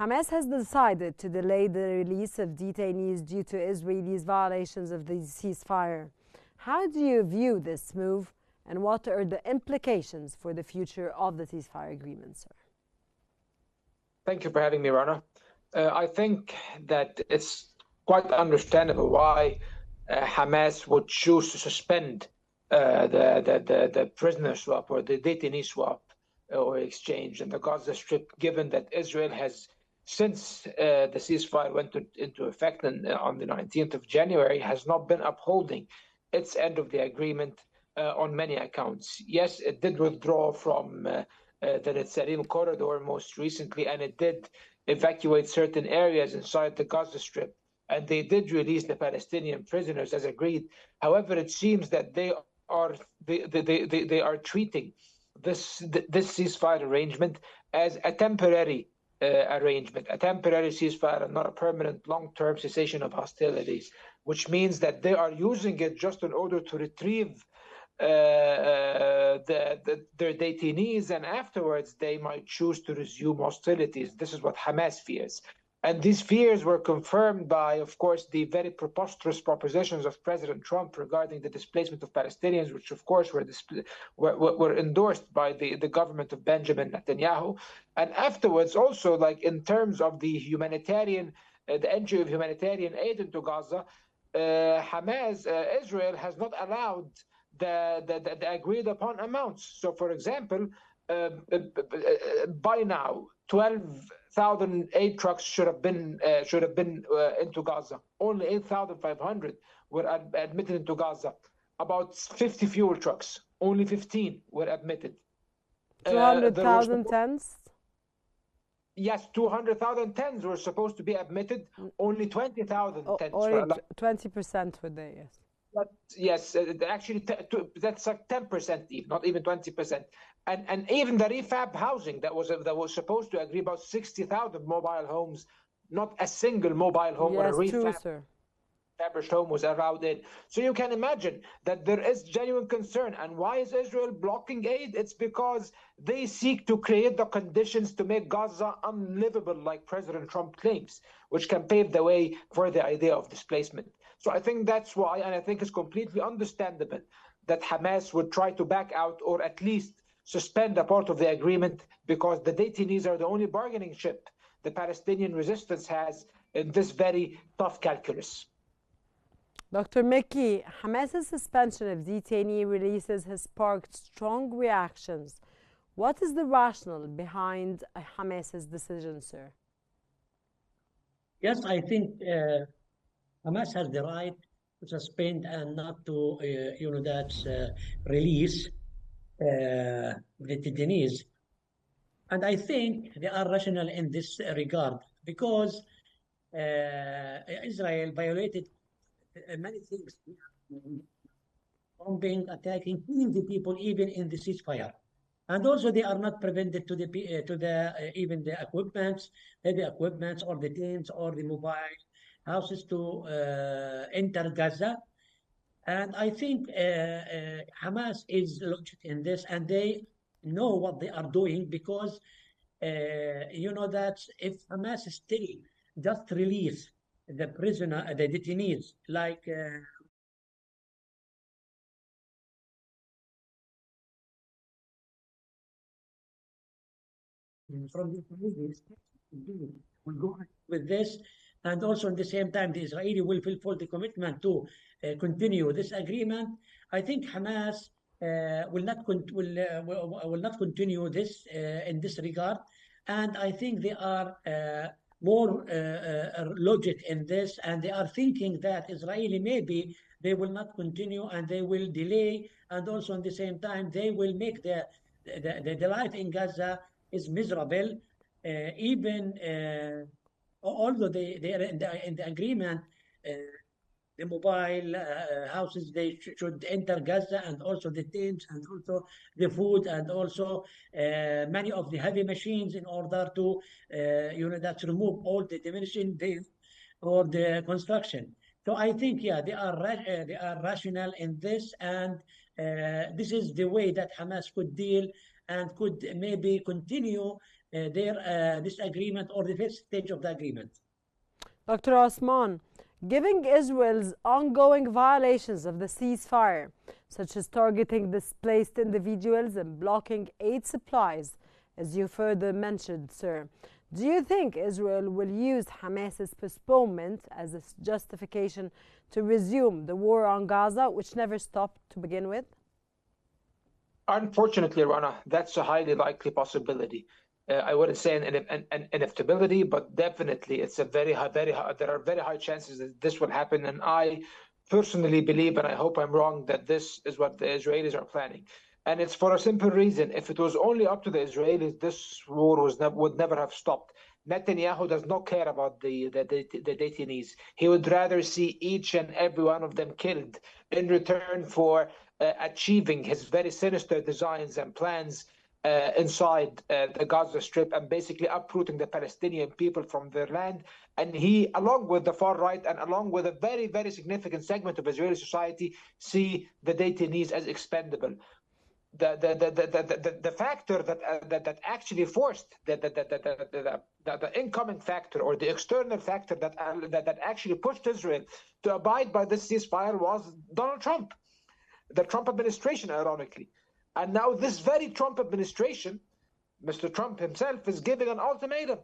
Hamas has decided to delay the release of detainees due to Israelis' violations of the ceasefire. How do you view this move, and what are the implications for the future of the ceasefire agreement, sir? Thank you for having me, Rana. I think that it's quite understandable why Hamas would choose to suspend the prisoner swap or the detainee swap or exchange in the Gaza Strip, given that Israel has, since the ceasefire went into effect on the 19th of January, has not been upholding its end of the agreement on many accounts. Yes, it did withdraw from the Netzarim corridor most recently, and it did evacuate certain areas inside the Gaza Strip, and they did release the Palestinian prisoners as agreed. However, it seems that they are treating this ceasefire arrangement as a temporary arrangement, a temporary ceasefire, and not a permanent long-term cessation of hostilities, which means that they are using it just in order to retrieve their detainees, and afterwards they might choose to resume hostilities. This is what Hamas fears. And these fears were confirmed by, of course, the very preposterous propositions of President Trump regarding the displacement of Palestinians, which, of course, were endorsed by the government of Benjamin Netanyahu. And afterwards, also, like in terms of the humanitarian, the entry of humanitarian aid into Gaza, Hamas, Israel, has not allowed the agreed upon amounts. So, for example, by now, 12,000 aid trucks should have been into Gaza. Only 8,500 were admitted into Gaza. About 50 fuel trucks, only 15 were admitted. 200,000 tons? Yes, 200,000 tons were supposed to be admitted. Only 20,000 tons. Only 20% were there, yes. But yes, actually, that's like 10%, even, not even 20%. And even the refab housing that was supposed to agree about 60,000 mobile homes, not a single mobile home or a refurbished home was allowed in. So you can imagine that there is genuine concern. And why is Israel blocking aid? It's because they seek to create the conditions to make Gaza unlivable, like President Trump claims, which can pave the way for the idea of displacement. So I think that's why, and I think it's completely understandable that Hamas would try to back out or at least suspend a part of the agreement, because the detainees are the only bargaining chip the Palestinian resistance has in this very tough calculus. Dr. Mickey, Hamas's suspension of detainee releases has sparked strong reactions. What is the rationale behind Hamas's decision, sir? Yes, I think Hamas has the right to suspend and not to, release the detainees. And I think they are rational in this regard, because Israel violated many things, bombing, attacking, killing the people, even in the ceasefire. And also, they are not prevented to even the equipments, heavy equipments, or the tents, or the mobile houses to enter Gaza. And I think Hamas is logic in this, and they know what they are doing, because that if Hamas still just release the prisoner, the detainees, like from the Israelis, will go with this, and also at the same time the Israeli will fulfill the commitment to continue this agreement. I think Hamas will not continue this in this regard, and I think they are more logic in this, and they are thinking that Israeli maybe they will not continue and they will delay, and also at the same time they will make the life in Gaza is miserable, even although they are in the agreement. The mobile houses, they should enter Gaza, and also the tents, and also the food, and also many of the heavy machines, in order to that remove all the demolition or the construction. So I think, yeah, they are rational in this, and this is the way that Hamas could deal and could maybe continue their disagreement or the first stage of the agreement. Dr. Osman, given Israel's ongoing violations of the ceasefire, such as targeting displaced individuals and blocking aid supplies, as you further mentioned, sir, do you think Israel will use Hamas's postponement as a justification to resume the war on Gaza, which never stopped to begin with? Unfortunately, Rana, that's a highly likely possibility. I wouldn't say an inevitability, but definitely it's a very high, there are very high chances that this will happen. And I personally believe, and I hope I'm wrong, that this is what the Israelis are planning. And it's for a simple reason. If it was only up to the Israelis, this war would never have stopped. Netanyahu does not care about the detainees. He would rather see each and every one of them killed in return for achieving his very sinister designs and plans inside the Gaza Strip and basically uprooting the Palestinian people from their land. And he, along with the far right and along with a very, very significant segment of Israeli society, see the detainees as expendable. The factor that actually forced the incoming factor or the external factor that actually pushed Israel to abide by this ceasefire was Donald Trump, the Trump administration, ironically. And now this very Trump administration, Mr. Trump himself, is giving an ultimatum